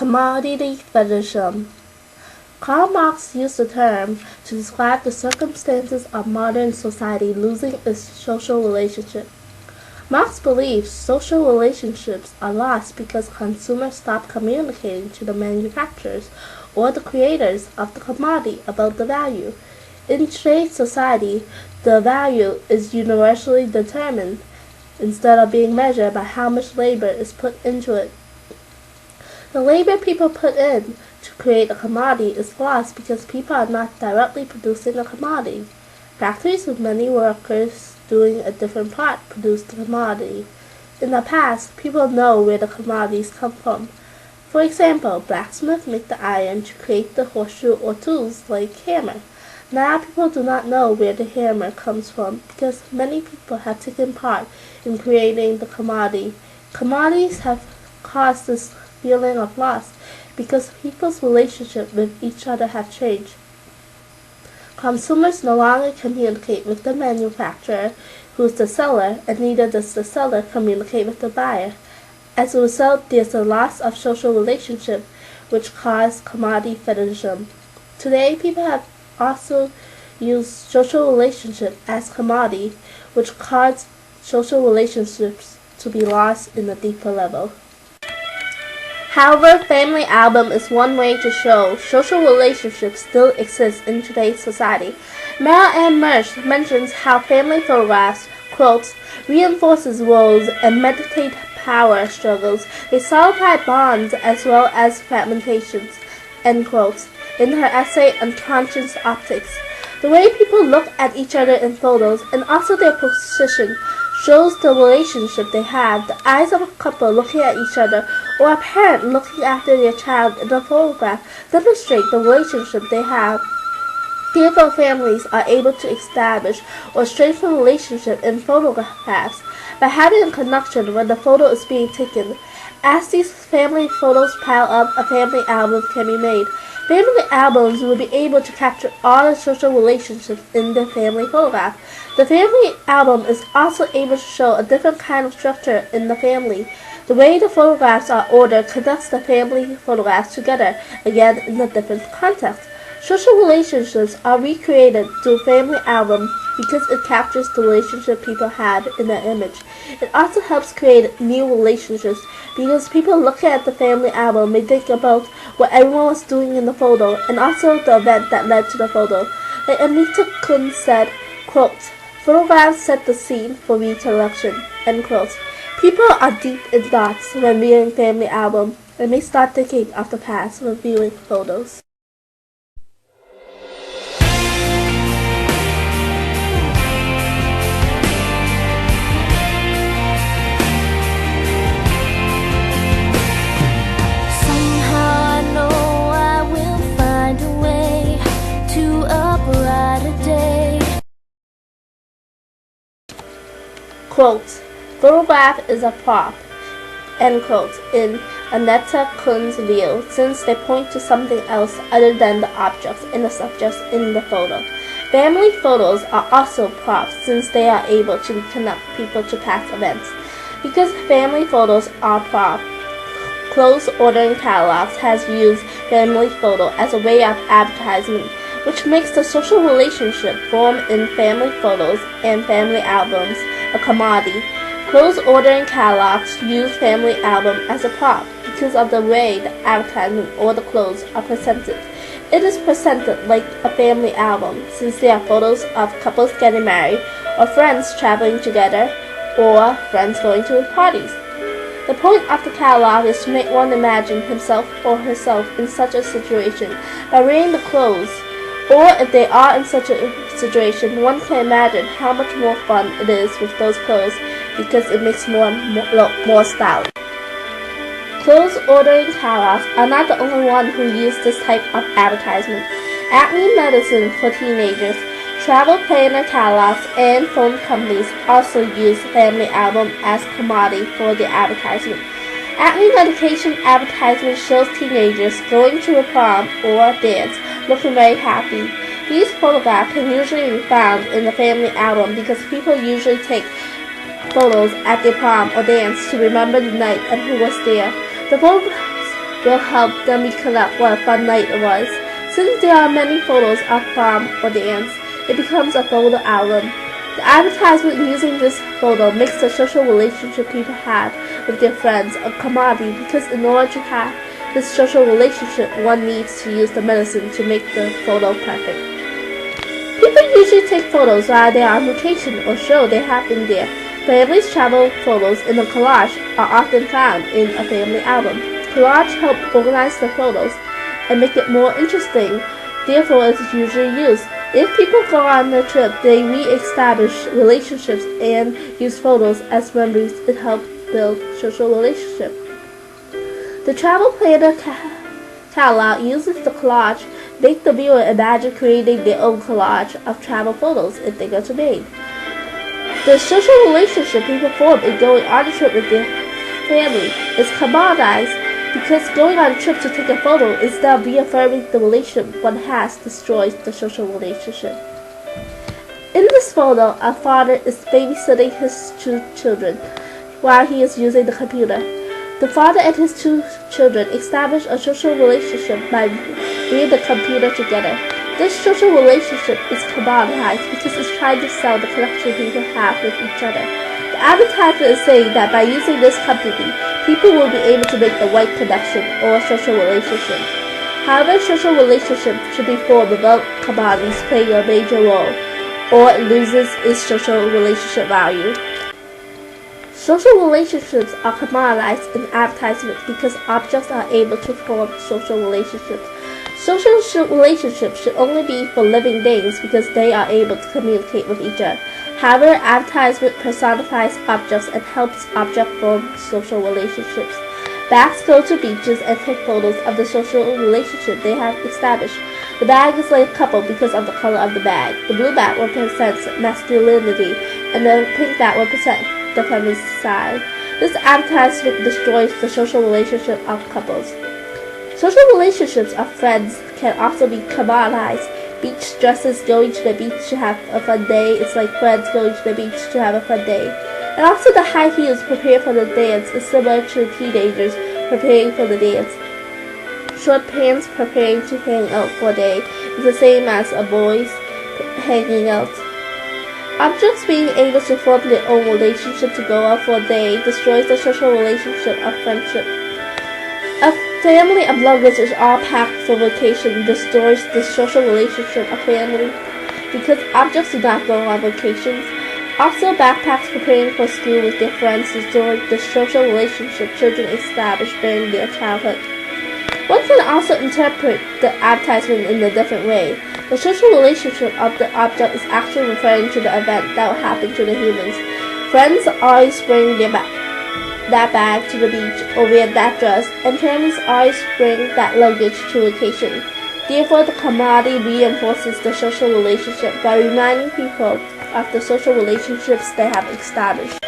Commodity fetishism. Karl Marx used the term to describe the circumstances of modern society losing its social relationship. Marx believes social relationships are lost because consumers stop communicating to the manufacturers or the creators of the commodity about the value. In today's society, the value is universally determined instead of being measured by how much labor is put into it. The labor people put in to create a commodity is lost because people are not directly producing a commodity. Factories with many workers doing a different part produce the commodity. In the past, people know where the commodities come from. For example, blacksmiths make the iron to create the horseshoe or tools like hammer. Now people do not know where the hammer comes from because many people have taken part in creating the commodity. Commodities have caused this feeling of loss because people's relationship with each other have changed. Consumers no longer communicate with the manufacturer, who is the seller, and neither does the seller communicate with the buyer. As a result, there is a loss of social relationship, which caused commodity fetishism. Today, people have also used social relationship as commodity, which caused social relationships to be lost in a deeper level. However, family album is one way to show social relationships still exist in today's society. Marianne mentions how family photographs, quotes, reinforces roles and meditate power struggles. They solidify bonds as well as fragmentations, end quotes, in her essay Unconscious Optics. The way people look at each other in photos and also their position shows the relationship they have. The eyes of a couple looking at each other or a parent looking after their child in a photograph demonstrate the relationship they have. Therefore, families are able to establish or strengthen relationship in photographs by having a connection when the photo is being taken. As these family photos pile up, a family album can be made. Family albums will be able to capture all the social relationships in the family photograph. The family album is also able to show a different kind of structure in the family. The way the photographs are ordered connects the family photographs together, again in a different context. Social relationships are recreated through family album because it captures the relationship people had in the image. It also helps create new relationships because people looking at the family album may think about what everyone was doing in the photo and also the event that led to the photo. Like Annette Kuhn said, quote, photographs set the scene for recollection, end quote. People are deep in thoughts when viewing family album and may start thinking of the past when viewing photos. Quote, photograph is a prop, end quote, in Annette Kuhn's view, since they point to something else other than the objects and the subjects in the photo. Family photos are also props since they are able to connect people to past events. Because family photos are props, clothes ordering catalogs has used family photo as a way of advertisement, which makes the social relationship formed in family photos and family albums a commodity. Clothes ordering catalogs use family album as a prop because of the way the advertisement or the clothes are presented. It is presented like a family album since there are photos of couples getting married or friends traveling together or friends going to parties. The point of the catalog is to make one imagine himself or herself in such a situation by wearing the clothes. Or if they are in such a situation, one can imagine how much more fun it is with those clothes because it makes more stylish. Clothes ordering catalogs are not the only one who use this type of advertisement. Acne medicine for teenagers, travel planner catalogs, and phone companies also use family album as commodity for their advertisement. Acne medication advertisement shows teenagers going to a prom or dance looking very happy. These photographs can usually be found in the family album because people usually take photos at their prom or dance to remember the night and who was there. The photographs will help them recollect what a fun night it was. Since there are many photos of prom or dance, it becomes a photo album. The advertisement using this photo makes the social relationship people have with their friends a commodity, because in order to have this social relationship, one needs to use the medicine to make the photo perfect. People usually take photos while they are on vacation or show they have been there. Families' travel photos in a collage are often found in a family album. Collage help organize the photos and make it more interesting, therefore it is usually used. If people go on a trip, they re-establish relationships and use photos as memories. It helps build social relationships. The travel planner catalog uses the collage, make the viewer imagine creating their own collage of travel photos if they go to Maine. The social relationship people form in going on a trip with their family is commoditized, because going on a trip to take a photo instead of reaffirming the relationship one has destroys the social relationship. In this photo, a father is babysitting his two children while he is using the computer. The father and his two children establish a social relationship by reading the computer together. This social relationship is commoditized because it's trying to sell the connection people have with each other. The advertisement is saying that by using this company, people will be able to make the right connection or social relationship. However, social relationships should be formed without commodities playing a major role, or it loses its social relationship value. Social relationships are commoditized in advertisements because objects are able to form social relationships. Social relationships should only be for living things because they are able to communicate with each other. However, advertisement personifies objects and helps objects form social relationships. Backs go to beaches and take photos of the social relationship they have established. The bag is like a couple because of the color of the bag. The blue bag represents masculinity, and the pink bag represents the feminine side. This advertisement destroys the social relationship of couples. Social relationships of friends can also be commoditized. Beach dresses, going to the beach to have a fun day. It's like friends going to the beach to have a fun day. And also the high heels prepared for the dance is similar to teenagers preparing for the dance. Short pants preparing to hang out for a day is the same as a boys hanging out. Objects being able to form their own relationship to go out for a day destroys the social relationship of friendship. A family of luggage is all packed for vacation destroys the social relationship of family because objects do not go on vacations. Also, backpacks preparing for school with their friends destroy the social relationship children establish during their childhood. One can also interpret the advertisement in a different way. The social relationship of the object is actually referring to the event that will happen to the humans. Friends always bring that bag to the beach or wear that dress, and families always bring that luggage to vacation. Therefore, the commodity reinforces the social relationship by reminding people of the social relationships they have established.